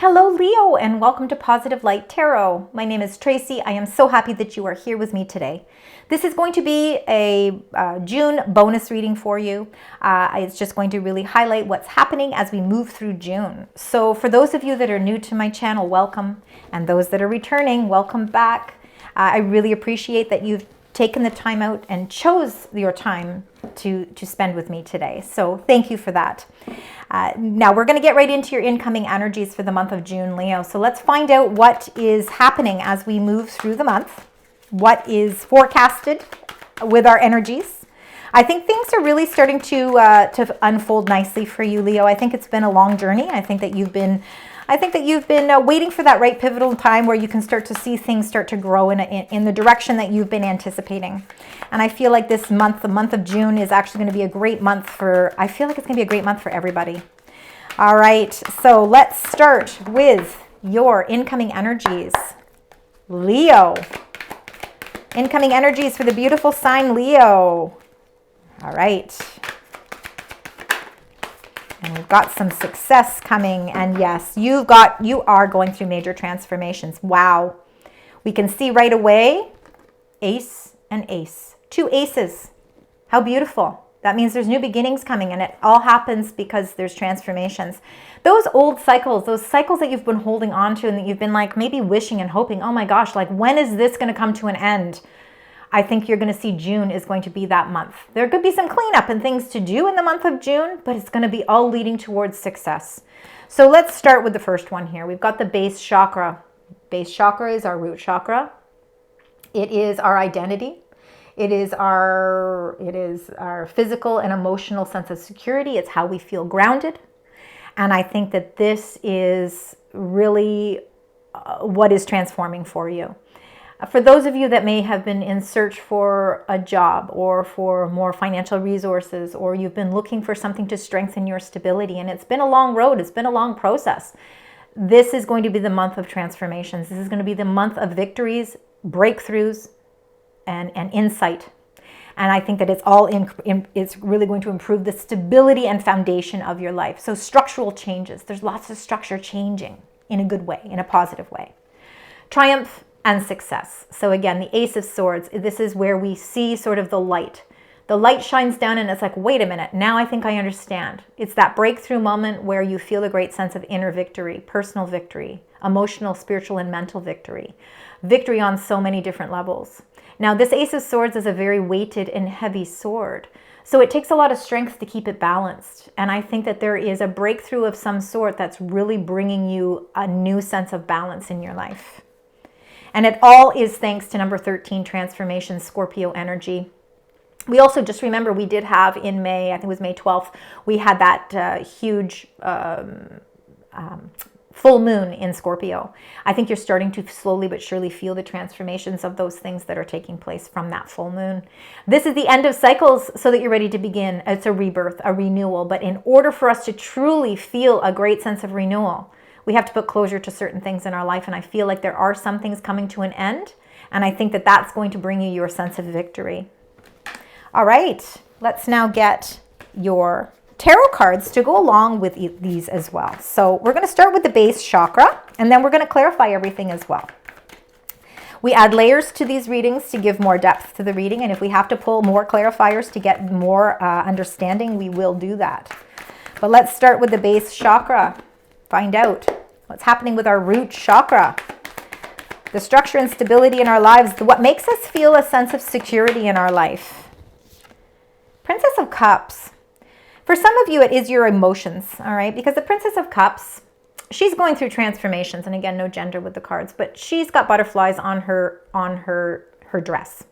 Hello Leo, and welcome to Positive Light Tarot. My name is Tracy. I am so happy that you are here with me today. This is going to be a June bonus reading for you. It's just going to really highlight what's happening as we move through June. So for those of you that are new to my channel, welcome. And those that are returning, welcome back. I really appreciate that you've taken the time out and chose your time to spend with me today. So thank you for that. Now we're going to get right into your incoming energies for the month of June, Leo. So let's find out what is happening as we move through the month. What is forecasted with our energies. I think things are really starting to unfold nicely for you, Leo. I think it's been a long journey. I think that you've been waiting for that right pivotal time where you can start to see things start to grow in the direction that you've been anticipating. And I feel like this month, the month of June, is actually going to be a great month I feel like it's going to be a great month for everybody. All right, so let's start with your incoming energies. Leo. Incoming energies for the beautiful sign Leo. All right. And we've got some success coming. And yes, you are going through major transformations. Wow. We can see right away, ace and ace. Two aces. How beautiful. That means there's new beginnings coming, and it all happens because there's transformations. Those old cycles, those cycles that you've been holding on to and that you've been like maybe wishing and hoping, oh my gosh, like when is this going to come to an end? I think you're going to see June is going to be that month. There could be some cleanup and things to do in the month of June, but it's going to be all leading towards success. So let's start with the first one here. We've got the base chakra. Base chakra is our root chakra. It is our identity. It is our physical and emotional sense of security. It's how we feel grounded. And I think that this is really what is transforming for you. For those of you that may have been in search for a job or for more financial resources, or you've been looking for something to strengthen your stability, and it's been a long road, it's been a long process, this is going to be the month of transformations. This is going to be the month of victories, breakthroughs, and insight. And I think that it's really going to improve the stability and foundation of your life. So structural changes. There's lots of structure changing in a good way, in a positive way. Triumph and success. So again, the Ace of Swords, this is where we see sort of the light. The light shines down and it's like, wait a minute, now I think I understand. It's that breakthrough moment where you feel a great sense of inner victory, personal victory, emotional, spiritual, and mental victory. Victory on so many different levels. Now, this Ace of Swords is a very weighted and heavy sword. So it takes a lot of strength to keep it balanced. And I think that there is a breakthrough of some sort that's really bringing you a new sense of balance in your life. And it all is thanks to number 13, transformation, Scorpio energy. We also just remember we did have in May, I think it was May 12th, we had that huge full moon in Scorpio. I think you're starting to slowly but surely feel the transformations of those things that are taking place from that full moon. This is the end of cycles so that you're ready to begin. It's a rebirth, a renewal. But in order for us to truly feel a great sense of renewal, we have to put closure to certain things in our life. And I feel like there are some things coming to an end. And I think that that's going to bring you your sense of victory. All right, let's now get your tarot cards to go along with these as well. So we're going to start with the base chakra, and then we're going to clarify everything as well. We add layers to these readings to give more depth to the reading, and if we have to pull more clarifiers to get more understanding, we will do that. But let's start with the base chakra. Find out what's happening with our root chakra. The structure and stability in our lives, what makes us feel a sense of security in our life. Princess of Cups. For some of you, it is your emotions, all right? Because the Princess of Cups, she's going through transformations, and again, no gender with the cards, but she's got butterflies on her dress.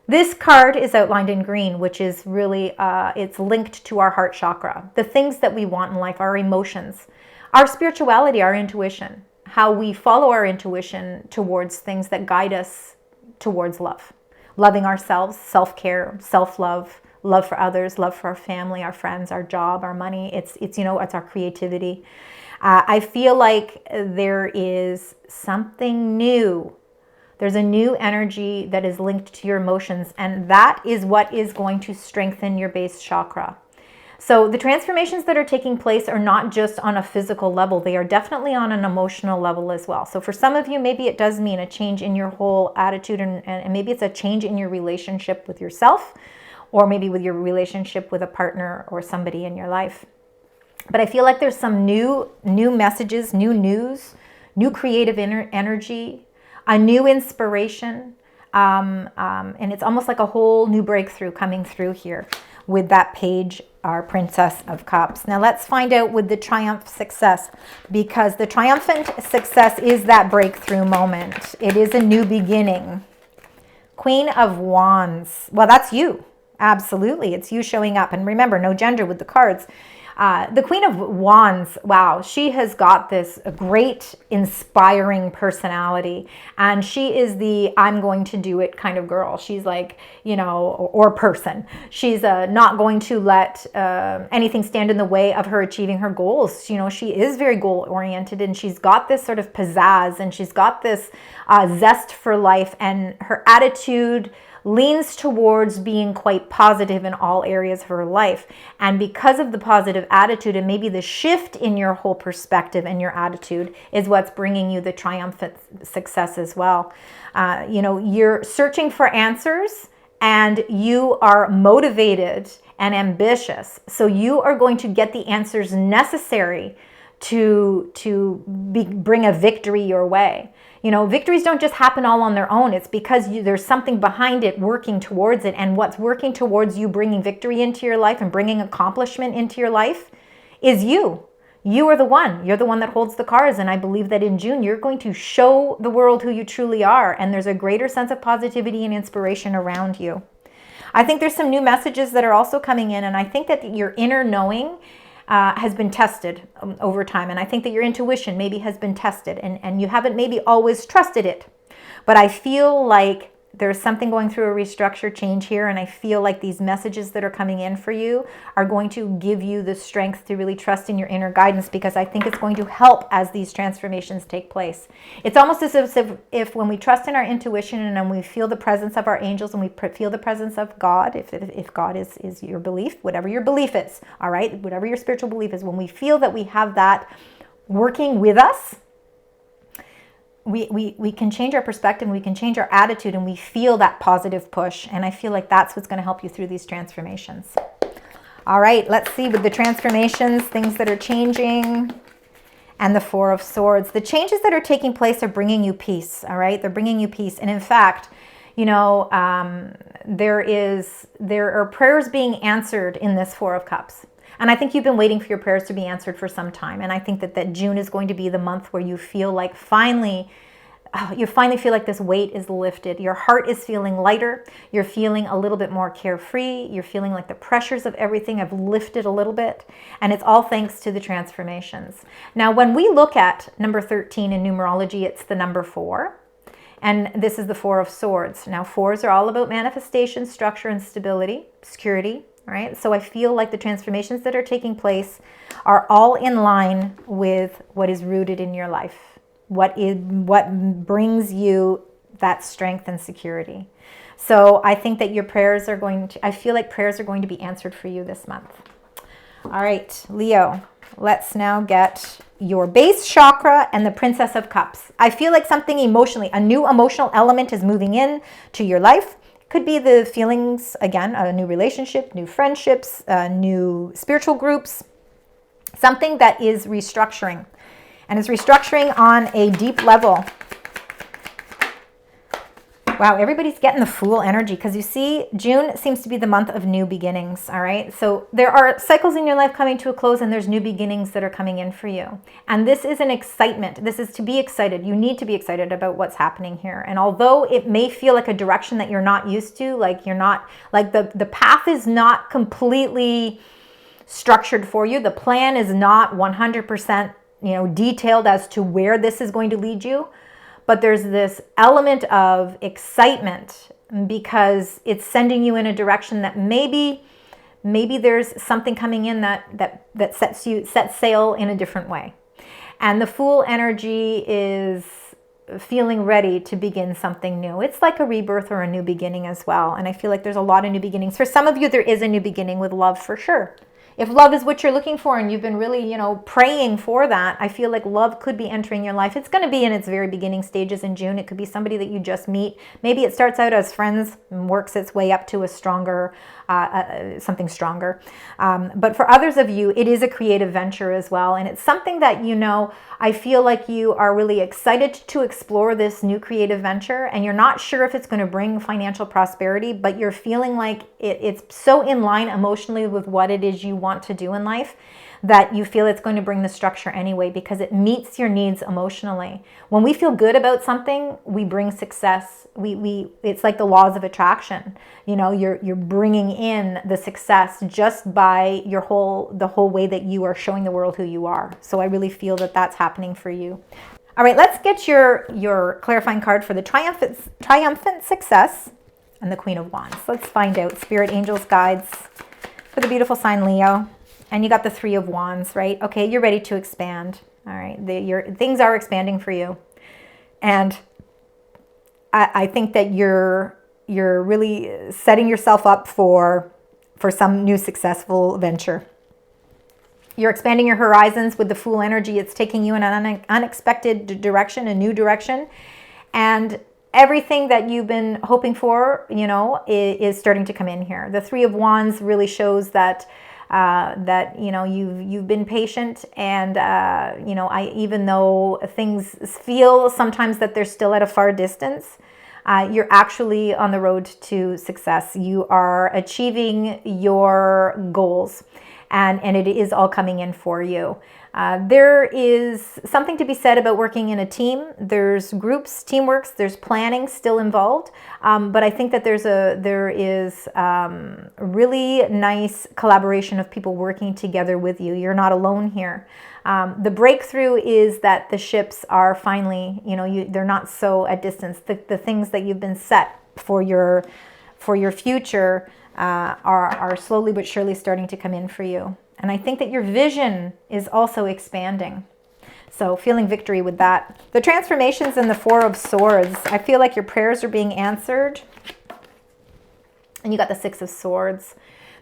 This card is outlined in green, which is really, it's linked to our heart chakra. The things that we want in life, our emotions, our spirituality, our intuition, how we follow our intuition towards things that guide us towards love. Loving ourselves, self-care, self-love, love for others, love for our family, our friends, our job, our money. It's our creativity. I feel like there is something new. There's a new energy that is linked to your emotions, and that is what is going to strengthen your base chakra. So the transformations that are taking place are not just on a physical level, they are definitely on an emotional level as well. So for some of you, maybe it does mean a change in your whole attitude, and maybe it's a change in your relationship with yourself, or maybe with your relationship with a partner or somebody in your life. But I feel like there's some new messages, new news, new creative energy, a new inspiration, and it's almost like a whole new breakthrough coming through here with that page, our Princess of Cups. Now let's find out with the Triumph success, because the triumphant success is that breakthrough moment. It is a new beginning. Queen of Wands. Well, that's you. Absolutely. It's you showing up. And remember, no gender with the cards. The Queen of Wands, wow, she has got this great, inspiring personality, and she is the I'm going to do it kind of girl. She's like, you know, or person. She's not going to let anything stand in the way of her achieving her goals. You know, she is very goal-oriented, and she's got this sort of pizzazz, and she's got this zest for life, and her attitude leans towards being quite positive in all areas of her life. And because of the positive attitude, and maybe the shift in your whole perspective and your attitude, is what's bringing you the triumphant success as well. You know, you're searching for answers, and you are motivated and ambitious. So you are going to get the answers necessary to bring a victory your way. You know, victories don't just happen all on their own. It's because there's something behind it working towards it. And what's working towards you bringing victory into your life and bringing accomplishment into your life is you. You are the one. You're the one that holds the cards. And I believe that in June, you're going to show the world who you truly are. And there's a greater sense of positivity and inspiration around you. I think there's some new messages that are also coming in. And I think that your inner knowing has been tested over time. And I think that your intuition maybe has been tested, and you haven't maybe always trusted it. But I feel like there's something going through a restructure change here, and I feel like these messages that are coming in for you are going to give you the strength to really trust in your inner guidance, because I think it's going to help as these transformations take place. It's almost as if when we trust in our intuition, and when we feel the presence of our angels, and we feel the presence of God, if God is your belief, whatever your belief is, all right, whatever your spiritual belief is, when we feel that we have that working with us, we can change our perspective, we can change our attitude, and we feel that positive push. And I feel like that's what's going to help you through these transformations. All right, let's see with the transformations, things that are changing, and the Four of Swords. The changes that are taking place are bringing you peace, all right? They're bringing you peace. And in fact, you know, there are prayers being answered in this Four of Cups. And I think you've been waiting for your prayers to be answered for some time. And I think that June is going to be the month where you feel like you finally feel like this weight is lifted. Your heart is feeling lighter. You're feeling a little bit more carefree. You're feeling like the pressures of everything have lifted a little bit. And it's all thanks to the transformations. Now, when we look at number 13 in numerology, it's the number 4. And this is the Four of Swords. Now, 4s are all about manifestation, structure, and stability, security. Right? So I feel like the transformations that are taking place are all in line with what is rooted in your life, what brings you that strength and security. So I think that your prayers are I feel like prayers are going to be answered for you this month. All right, Leo, let's now get your base chakra and the Princess of Cups. I feel like something emotionally, a new emotional element is moving in to your life. Could be the feelings, again, a new relationship, new friendships, new spiritual groups, something that is restructuring. And it's restructuring on a deep level. Wow, everybody's getting the Fool energy, because you see, June seems to be the month of new beginnings, all right? So there are cycles in your life coming to a close, and there's new beginnings that are coming in for you. And this is an excitement. This is to be excited. You need to be excited about what's happening here. And although it may feel like a direction that you're not used to, like you're not, like the path is not completely structured for you. The plan is not 100%, detailed as to where this is going to lead you. But there's this element of excitement because it's sending you in a direction that maybe there's something coming in that sets sail in a different way. And the Fool energy is feeling ready to begin something new. It's like a rebirth or a new beginning as well. And I feel like there's a lot of new beginnings. For some of you, there is a new beginning with love for sure. If love is what you're looking for and you've been really, you know, praying for that, I feel like love could be entering your life. It's going to be in its very beginning stages in June. It could be somebody that you just meet. Maybe it starts out as friends and works its way up to a stronger, something stronger. But for others of you, it is a creative venture as well. And it's something that, you know, I feel like you are really excited to explore this new creative venture, and you're not sure if it's going to bring financial prosperity, but you're feeling like it's so in line emotionally with what it is you want to do in life that you feel it's going to bring the structure anyway, because it meets your needs emotionally. When we feel good about something, we bring success. It's like the laws of attraction. You know, you're bringing in the success just by the whole way that you are showing the world who you are. So I really feel that that's happening for you. All right, let's get your clarifying card for the triumphant success and the Queen of Wands. Let's find out spirit, angels, guides for the beautiful sign Leo. And you got the Three of Wands, right? Okay, you're ready to expand. All right, things are expanding for you. And I think that you're really setting yourself up for some new successful venture. You're expanding your horizons with the Fool energy. It's taking you in an unexpected direction, a new direction. And everything that you've been hoping for, you know, is starting to come in here. The Three of Wands really shows that you know, you've been patient, and you know, even though things feel sometimes that they're still at a far distance, you're actually on the road to success. You are achieving your goals, and it is all coming in for you. There is something to be said about working in a team. There's groups, teamworks, there's planning still involved. But I think that there is really nice collaboration of people working together with you. You're not alone here. The breakthrough is that the ships are finally, you know, they're not so at distance. The things that you've been set for your future are slowly but surely starting to come in for you. And I think that your vision is also expanding. So feeling victory with that. The transformations in the Four of Swords. I feel like your prayers are being answered. And you got the Six of Swords.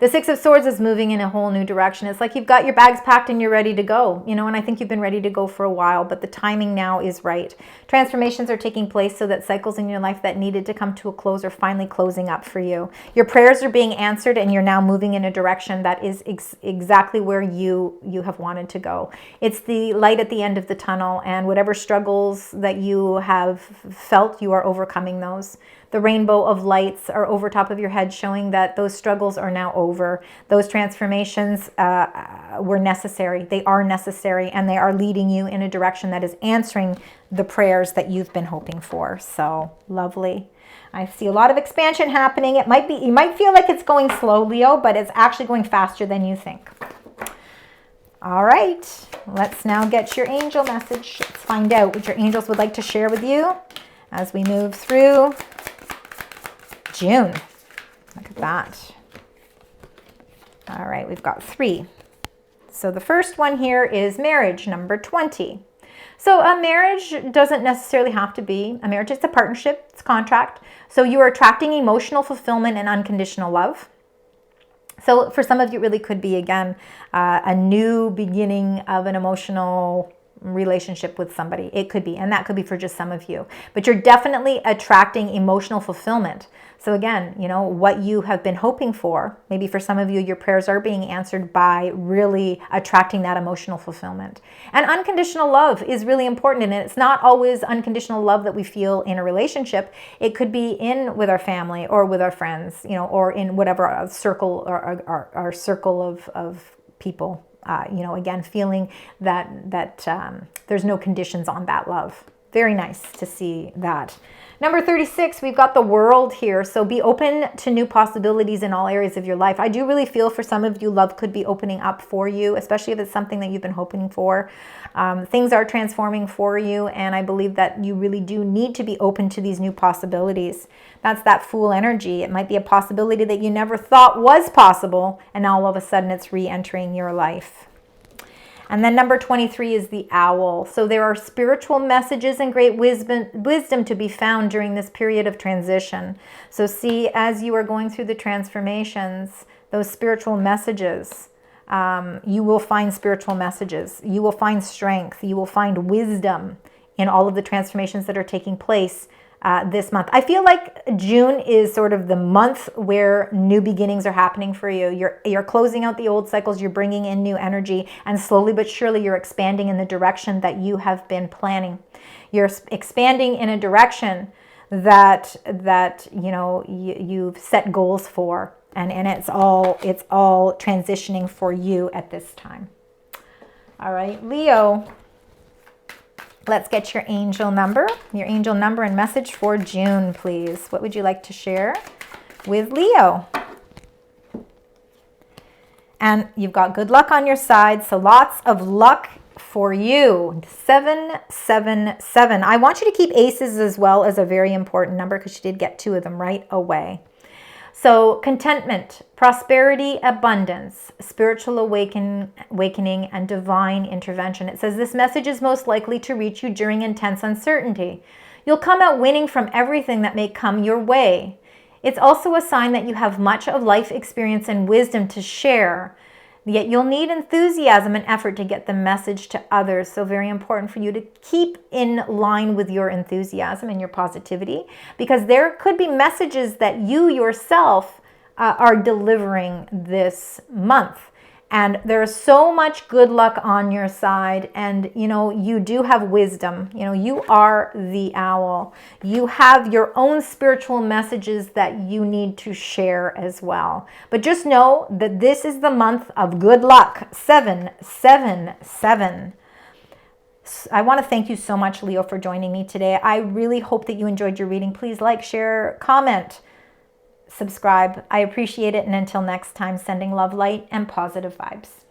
The Six of Swords is moving in a whole new direction. It's like you've got your bags packed and you're ready to go, you know, and I think you've been ready to go for a while, but the timing now is right. Transformations are taking place so that cycles in your life that needed to come to a close are finally closing up for you. Your prayers are being answered, and you're now moving in a direction that is exactly where you have wanted to go. It's the light at the end of the tunnel, and whatever struggles that you have felt, you are overcoming those. The rainbow of lights are over top of your head, showing that those struggles are now over. Those transformations were necessary. They are necessary, and they are leading you in a direction that is answering the prayers that you've been hoping for. So lovely. I see a lot of expansion happening. You might feel like it's going slow, Leo, but it's actually going faster than you think. All right, let's now get your angel message. Let's find out what your angels would like to share with you as we move through June. Look at that. All right, we've got 3. So the first one here is marriage, number 20. So a marriage doesn't necessarily have to be a marriage. It's a partnership, it's a contract. So you are attracting emotional fulfillment and unconditional love. So for some of you, it really could be, again, a new beginning of an emotional relationship with somebody. It could be, and that could be for just some of you. But you're definitely attracting emotional fulfillment. So again, you know, what you have been hoping for, maybe for some of you, your prayers are being answered by really attracting that emotional fulfillment. And unconditional love is really important, and it's not always unconditional love that we feel in a relationship. It could be with our family or with our friends, you know, or in whatever circle or our circle of people. You know, again, feeling that there's no conditions on that love. Very nice to see that. Number 36, we've got the World here. So be open to new possibilities in all areas of your life. I do really feel for some of you, love could be opening up for you, especially if it's something that you've been hoping for. Things are transforming for you, and I believe that you really do need to be open to these new possibilities. That's that Fool energy. It might be a possibility that you never thought was possible, and now all of a sudden it's re-entering your life. And then number 23 is the Owl. So there are spiritual messages and great wisdom to be found during this period of transition. So see, as you are going through the transformations, those spiritual messages You will find spiritual messages. You will find strength. You will find wisdom in all of the transformations that are taking place this month. I feel like June is sort of the month where new beginnings are happening for you. You're closing out the old cycles. You're bringing in new energy, and slowly but surely you're expanding in the direction that you have been planning. You're expanding in a direction that you've set goals for, and it's all transitioning for you at this time. All right, Leo. Let's get your angel number and message for June, please. What would you like to share with Leo? And you've got good luck on your side, so lots of luck for you. 777. I want you to keep aces as well as a very important number, because you did get 2 of them right away. So contentment, prosperity, abundance, spiritual awakening, and divine intervention. It says this message is most likely to reach you during intense uncertainty. You'll come out winning from everything that may come your way. It's also a sign that you have much of life experience and wisdom to share, yet you'll need enthusiasm and effort to get the message to others. So very important for you to keep in line with your enthusiasm and your positivity, because there could be messages that you yourself are delivering this month. And there's so much good luck on your side, and you do have wisdom. You are the owl. You have your own spiritual messages that you need to share as well. But just know that this is the month of good luck. 777. I want to thank you so much, Leo, for joining me today. I really hope that you enjoyed your reading. Please like, share, comment, subscribe. I appreciate it. And until next time, sending love, light, and positive vibes.